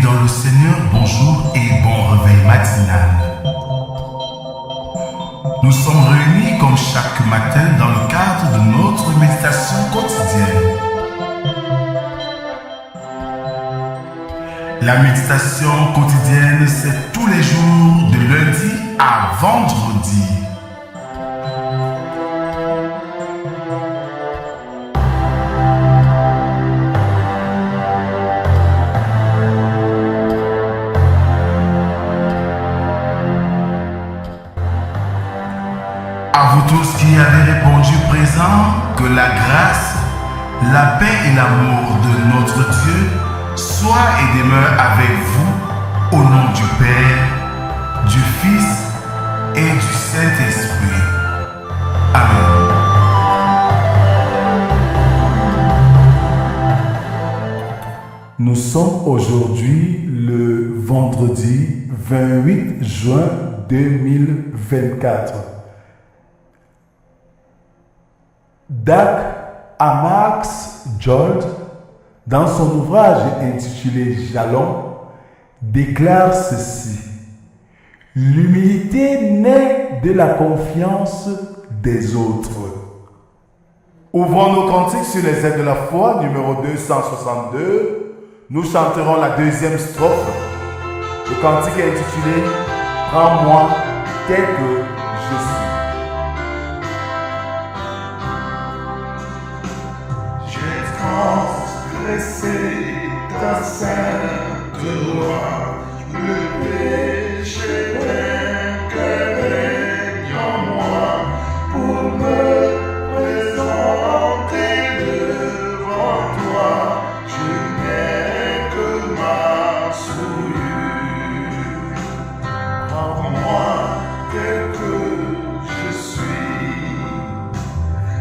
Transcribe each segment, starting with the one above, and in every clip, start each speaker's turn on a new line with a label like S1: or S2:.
S1: dans le Seigneur, bonjour et bon réveil matinal. Nous sommes réunis comme chaque matin dans le cadre de notre méditation quotidienne. La méditation quotidienne, c'est tous les jours de lundi à vendredi. À vous tous qui avez répondu présent, que la grâce, la paix et l'amour de notre Dieu soient et demeurent avec vous au nom du Père, du Fils et du Saint-Esprit. Amen.
S2: Nous sommes aujourd'hui le vendredi 28 juin 2024. Dag Amax Jold, dans son ouvrage intitulé Jalons, déclare ceci: l'humilité naît de la confiance des autres. Ouvrons nos cantiques sur les ailes de la foi, numéro 262. Nous chanterons la deuxième strophe. Le cantique est intitulé Prends-moi tel que je suis.
S3: Transgresser ta sainte loi, le péché d'un que règne en moi, pour me présenter devant toi, je n'ai que ma souillure. Rends-moi tel que je suis,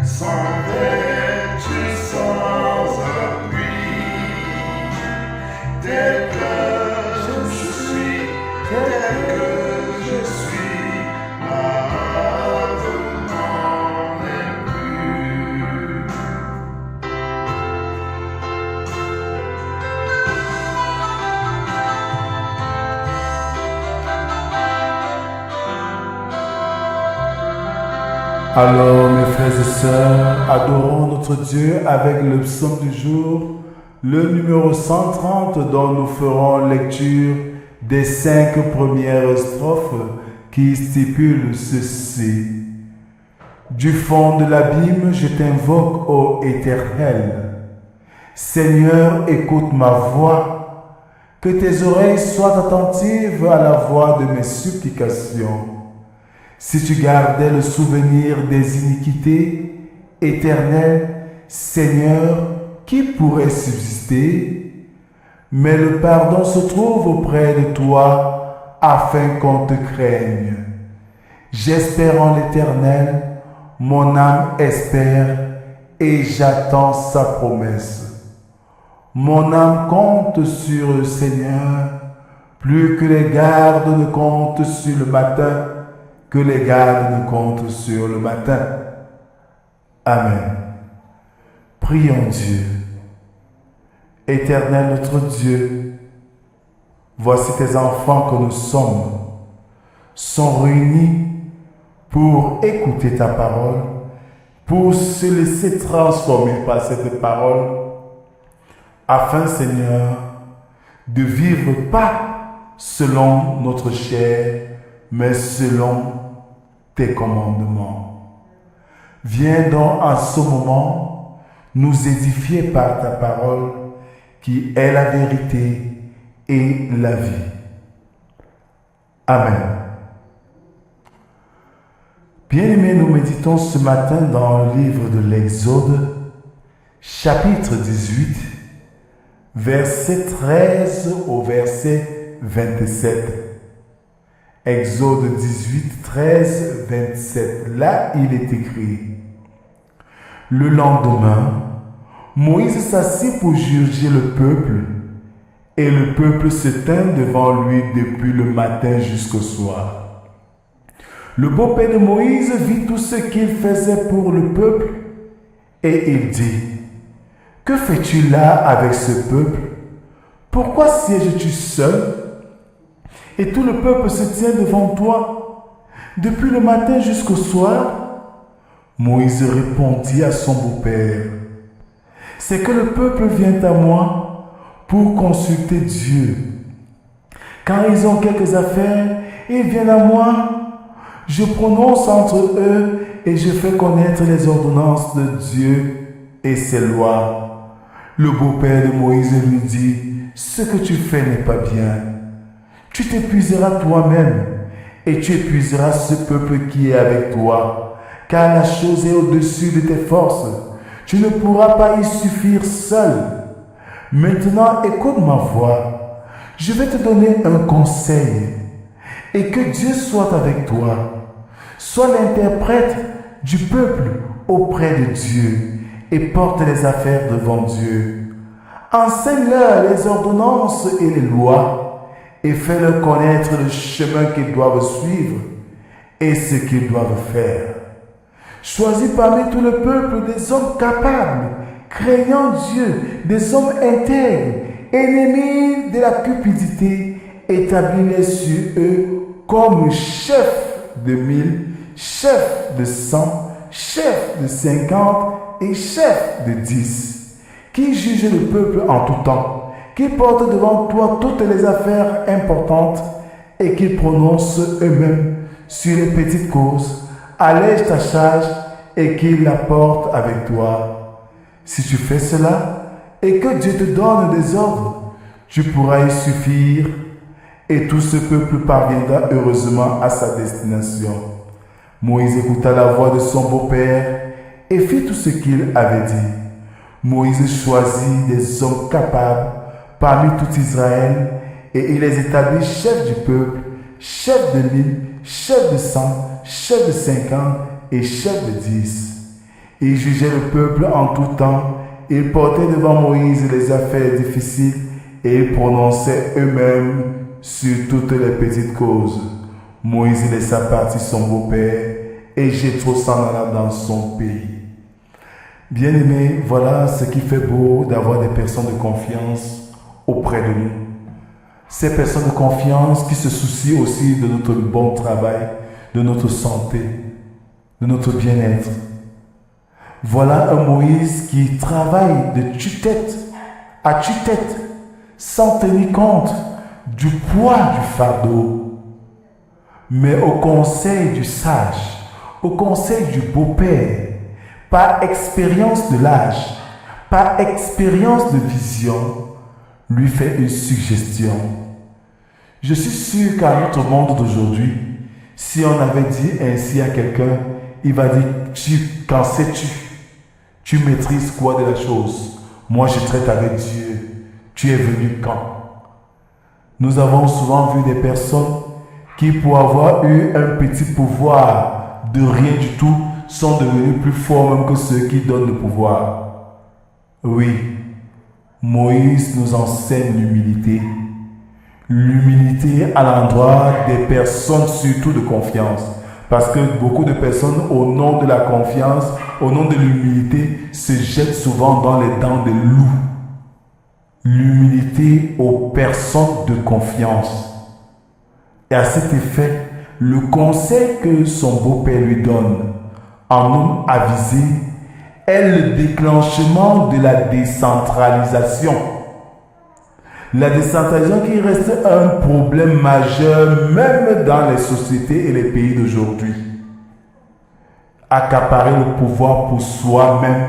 S3: sans vertu, sans appui. Tel que je suis, lave-m'en impur.
S2: Alors, mes frères et sœurs, adorons notre Dieu avec le psaume du jour, le numéro 130, dont nous ferons lecture des 5 premières strophes qui stipulent ceci. Du fond de l'abîme, je t'invoque, ô Éternel. Seigneur, écoute ma voix, que tes oreilles soient attentives à la voix de mes supplications. Si tu gardais le souvenir des iniquités, Éternel, Seigneur, qui pourrait subsister? Mais le pardon se trouve auprès de toi, afin qu'on te craigne. J'espère en l'Éternel, mon âme espère, et j'attends sa promesse. Mon âme compte sur le Seigneur, plus que les gardes ne comptent sur le matin, que les gardes ne comptent sur le matin. Amen. Prions Dieu. Éternel notre Dieu, voici tes enfants que nous sommes, sont réunis pour écouter ta parole, pour se laisser transformer par cette parole, afin, Seigneur, de vivre pas selon notre chair, mais selon tes commandements. Viens donc en ce moment nous édifier par ta parole, qui est la vérité et la vie. Amen. Bien-aimés, nous méditons ce matin dans le livre de l'Exode, chapitre 18, verset 13 au verset 27. Exode 18, 13, 27. Là, il est écrit: le lendemain, Moïse s'assit pour juger le peuple, et le peuple se tint devant lui depuis le matin jusqu'au soir. Le beau-père de Moïse vit tout ce qu'il faisait pour le peuple, et il dit: Que fais-tu là avec ce peuple? pourquoi sièges-tu seul? Et tout le peuple se tient devant toi, depuis le matin jusqu'au soir. Moïse répondit à son beau-père, c'est que le peuple vient à moi pour consulter Dieu. Quand ils ont quelques affaires, ils viennent à moi. Je prononce entre eux et je fais connaître les ordonnances de Dieu et ses lois. Le beau-père de Moïse lui dit, ce que tu fais n'est pas bien. Tu t'épuiseras toi-même et tu épuiseras ce peuple qui est avec toi, car la chose est au-dessus de tes forces. Tu ne pourras pas y suffire seul. Maintenant, écoute ma voix. Je vais te donner un conseil et que Dieu soit avec toi. Sois l'interprète du peuple auprès de Dieu et porte les affaires devant Dieu. Enseigne-leur les ordonnances et les lois et fais-leur connaître le chemin qu'ils doivent suivre et ce qu'ils doivent faire. Choisis parmi tout le peuple des hommes capables, craignant Dieu, des hommes intègres, ennemis de la cupidité, établis-les sur eux comme chefs de 1000, chefs de 100, chefs de 50 et chefs de 10, qui jugent le peuple en tout temps, qui portent devant toi toutes les affaires importantes et qui prononcent eux-mêmes sur les petites causes, allège ta charge et qui la portent avec toi. Si tu fais cela et que Dieu te donne des ordres, tu pourras y suffire et tout ce peuple parviendra heureusement à sa destination. Moïse écouta la voix de son beau-père et fit tout ce qu'il avait dit. Moïse choisit des hommes capables parmi tout Israël et il les établit chefs du peuple, chefs de 1000, chefs de 100, chefs de 50 et chefs de 10. Ils jugeaient le peuple en tout temps, ils portaient devant Moïse les affaires difficiles et ils prononçaient eux-mêmes sur toutes les petites causes. Moïse laissa partir son beau-père et Jéthro s'en alla dans son pays. Bien-aimés, voilà ce qui fait beau d'avoir des personnes de confiance auprès de nous. Ces personnes de confiance qui se soucient aussi de notre bon travail, de notre santé, de notre bien-être. Voilà un Moïse qui travaille de tue-tête à tue-tête, sans tenir compte du poids du fardeau. Mais au conseil du sage, au conseil du beau-père, par expérience de l'âge, par expérience de vision, lui fait une suggestion. Je suis sûr qu'à notre monde d'aujourd'hui, si on avait dit ainsi à quelqu'un, il va dire, qu'en sais-tu? Tu maîtrises quoi de la chose? Moi, je traite avec Dieu. Tu es venu quand? Nous avons souvent vu des personnes qui, pour avoir eu un petit pouvoir de rien du tout, sont devenus plus forts même que ceux qui donnent le pouvoir. Oui, Moïse nous enseigne l'humilité. L'humilité à l'endroit des personnes surtout de confiance. Parce que beaucoup de personnes, au nom de la confiance, au nom de l'humilité, se jettent souvent dans les dents des loups. L'humilité aux personnes de confiance. Et à cet effet, le conseil que son beau-père lui donne, en homme avisé, est le déclenchement de la décentralisation. La décentralisation qui reste un problème majeur même dans les sociétés et les pays d'aujourd'hui. Accaparer le pouvoir pour soi-même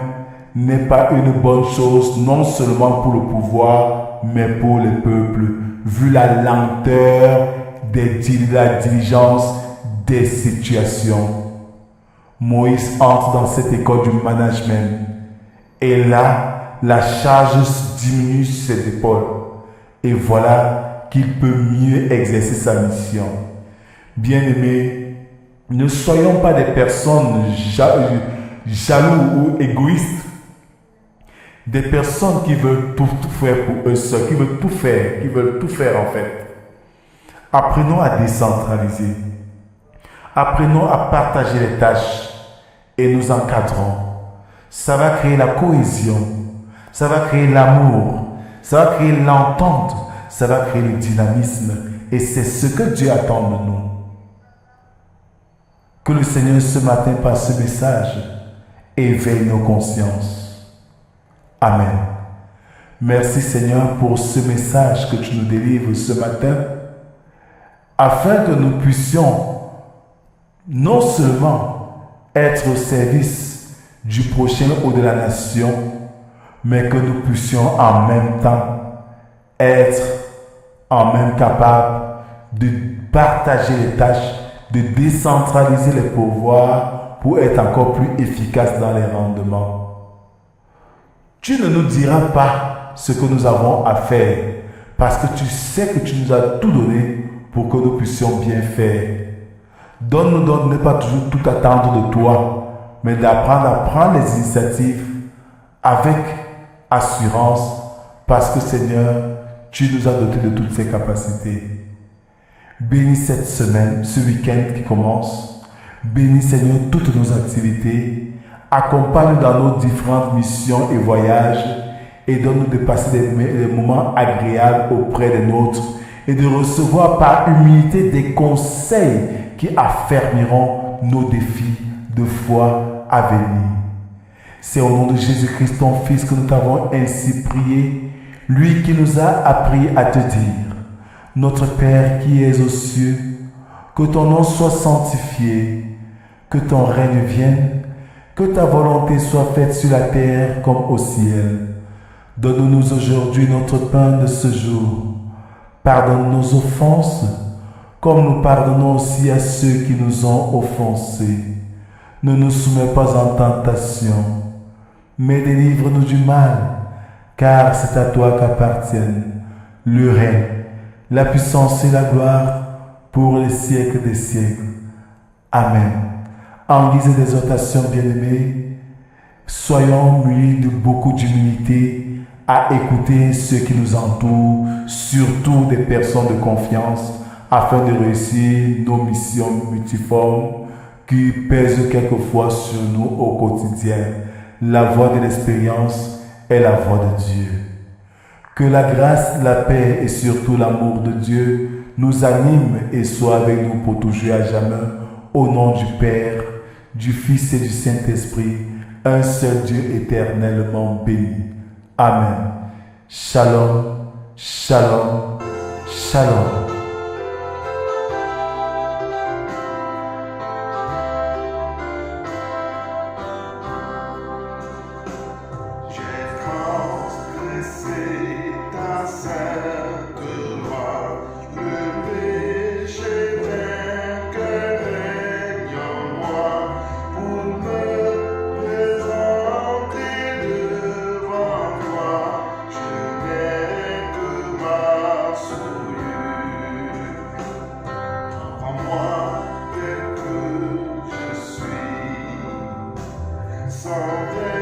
S2: n'est pas une bonne chose, non seulement pour le pouvoir, mais pour le peuple, vu la lenteur de la diligence des situations. Moïse entre dans cette école du management et là, la charge diminue sur ses épaules et voilà qu'il peut mieux exercer sa mission. Bien-aimés, ne soyons pas des personnes jaloux ou égoïstes, des personnes qui veulent tout faire pour eux seuls, qui veulent tout faire en fait. Apprenons à décentraliser. Apprenons à partager les tâches et nous encadrons. Ça va créer la cohésion, ça va créer l'amour, Ça va créer l'entente, ça va créer le dynamisme. Et c'est ce que Dieu attend de nous. Que le Seigneur ce matin, par ce message, éveille nos consciences. Amen. Merci Seigneur pour ce message que tu nous délivres ce matin, afin que nous puissions non seulement être au service du prochain ou de la nation, mais que nous puissions en même temps être en même capable de partager les tâches, de décentraliser les pouvoirs pour être encore plus efficace dans les rendements. Tu ne nous diras pas ce que nous avons à faire parce que tu sais que tu nous as tout donné pour que nous puissions bien faire. Donne-nous donc de ne pas toujours tout attendre de toi, mais d'apprendre à prendre les initiatives avec assurance parce que Seigneur, tu nous as dotés de toutes ces capacités. Bénis cette semaine, ce week-end qui commence. Bénis Seigneur toutes nos activités. Accompagne dans nos différentes missions et voyages et donne-nous de passer des moments agréables auprès des nôtres et de recevoir par humilité des conseils qui affermiront nos défis de foi à venir. C'est au nom de Jésus-Christ, ton Fils, que nous t'avons ainsi prié, lui qui nous a appris à te dire: Notre Père qui es aux cieux, que ton nom soit sanctifié, que ton règne vienne, que ta volonté soit faite sur la terre comme au ciel. Donne-nous aujourd'hui notre pain de ce jour. Pardonne nos offenses, comme nous pardonnons aussi à ceux qui nous ont offensés. Ne nous soumets pas en tentation, mais délivre-nous du mal, car c'est à toi qu'appartiennent le règne, la puissance et la gloire pour les siècles des siècles. Amen. En guise d'exhortation, bien-aimés, soyons munis de beaucoup d'humilité à écouter ceux qui nous entourent, surtout des personnes de confiance, afin de réussir nos missions multiformes qui pèsent quelquefois sur nous au quotidien. La voie de l'expérience est la voie de Dieu. Que la grâce, la paix et surtout l'amour de Dieu nous anime et soit avec nous pour toujours à jamais, au nom du Père, du Fils et du Saint-Esprit, un seul Dieu éternellement béni. Amen. Shalom, shalom, shalom.
S3: Sans